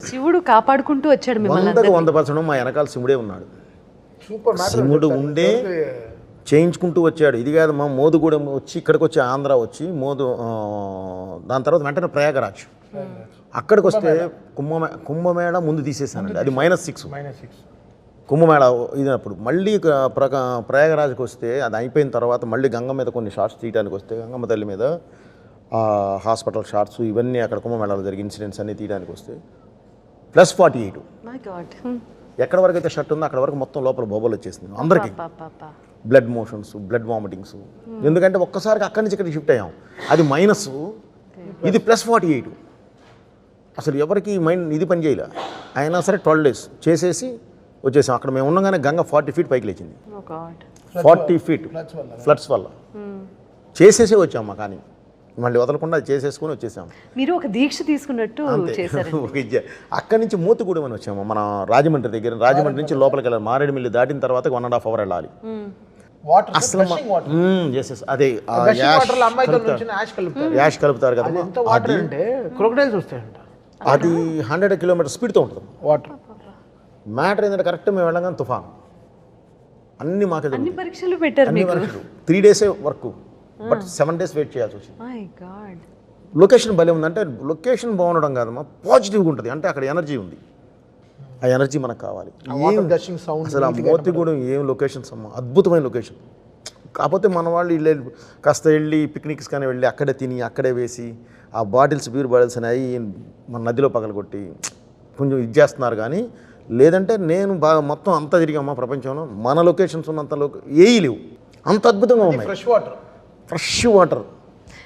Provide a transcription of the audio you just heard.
శివుడు కాపాడుకుంటూ వచ్చాడు మిమ్మల్ని. 100% మా వెనకాల శివుడే ఉన్నాడు. శివుడు ఉండే చేయించుకుంటూ వచ్చాడు. ఇది కాదు మా మోదుగూడెం వచ్చి ఇక్కడికి వచ్చి ఆంధ్ర వచ్చి దాని తర్వాత వెంటనే ప్రయాగరాజ్ అక్కడికి వస్తే కుంభమేళ ముందు తీసేసానండి. అది -6 కుంభమేళ ఇదినప్పుడు. మళ్ళీ ప్రయాగరాజ్కి వస్తే అది అయిపోయిన తర్వాత మళ్ళీ గంగ మీద కొన్ని షార్ట్స్ తీయడానికి వస్తే గంగమ్మ తల్లి మీద హాస్పిటల్ షార్ట్స్ ఇవన్నీ అక్కడ కుంభమేళాలో జరిగే ఇన్సిడెంట్స్ అన్నీ తీయడానికి వస్తే +48. ఎక్కడ వరకు అయితే షర్ట్ ఉందో అక్కడ వరకు మొత్తం లోపల బొబ్బలు వచ్చేసింది అందరికీ. Blood motions, blood vomitings. ఎందుకంటే ఒక్కసారికి అక్కడి నుంచి ఇక్కడికి షిఫ్ట్ అయ్యాం. అది మైనస్, ఇది +48. అసలు ఎవరికి మైండ్ ఇది పని చేయలే. అయినా సరే 12 days చేసేసి వచ్చేసాం. అక్కడ మేము ఉండగానే గంగ 40 feet పైకి లేచింది. 40 feet ఫ్లడ్స్ వల్ల చేసేసే వచ్చాము. కానీ మళ్ళీ వదలకుండా చేసేసుకుని వచ్చేసాం. మీరు ఒక దీక్ష తీసుకున్నట్టు చేశారు. అక్కడి నుంచి మోతుగూడెం అని వచ్చాము. మన రాజమండ్రి దగ్గర. రాజమండ్రి నుంచి లోపలికి వెళ్ళాలి. మారేడుమిల్లి దాటిన తర్వాత 1.5 hours వెళ్ళాలి. అసలు అదే యాష్ కలుపుతారు కదా, అది 100 kilometers స్పీడ్తో ఉంటుంది వాటర్. మ్యాటర్ ఏంటంటే కరెక్ట్ మేము వెళ్ళగానే తుఫాన్. అన్ని మాకే అన్ని పరీక్షలు పెట్టారు. 3 days work, but 7 days wait చేయాల్సి వచ్చింది. లొకేషన్ భలే ఉందంటే లొకేషన్ బాగుండడం కాదమ్మా, పాజిటివ్గా ఉంటుంది. అంటే అక్కడ ఎనర్జీ ఉంది. ఆ ఎనర్జీ మనకు కావాలి. అసలు ఆ మోతిగూడెం ఏం లొకేషన్స్ అమ్మా, అద్భుతమైన లొకేషన్. కాకపోతే మన వాళ్ళు కాస్త వెళ్ళి పిక్నిక్స్ కానీ వెళ్ళి అక్కడే తిని అక్కడే వేసి ఆ బీర్ బాటిల్స్ అనేవి మన నదిలో పగలగొట్టి కొంచెం ఇది చేస్తున్నారు. కానీ లేదంటే నేను బాగా మొత్తం అంతా తిరిగామా ప్రపంచంలో, మన లొకేషన్స్ ఉన్నంత ఏవి లేవు, అంత అద్భుతంగా ఉన్నాయి. Fresh water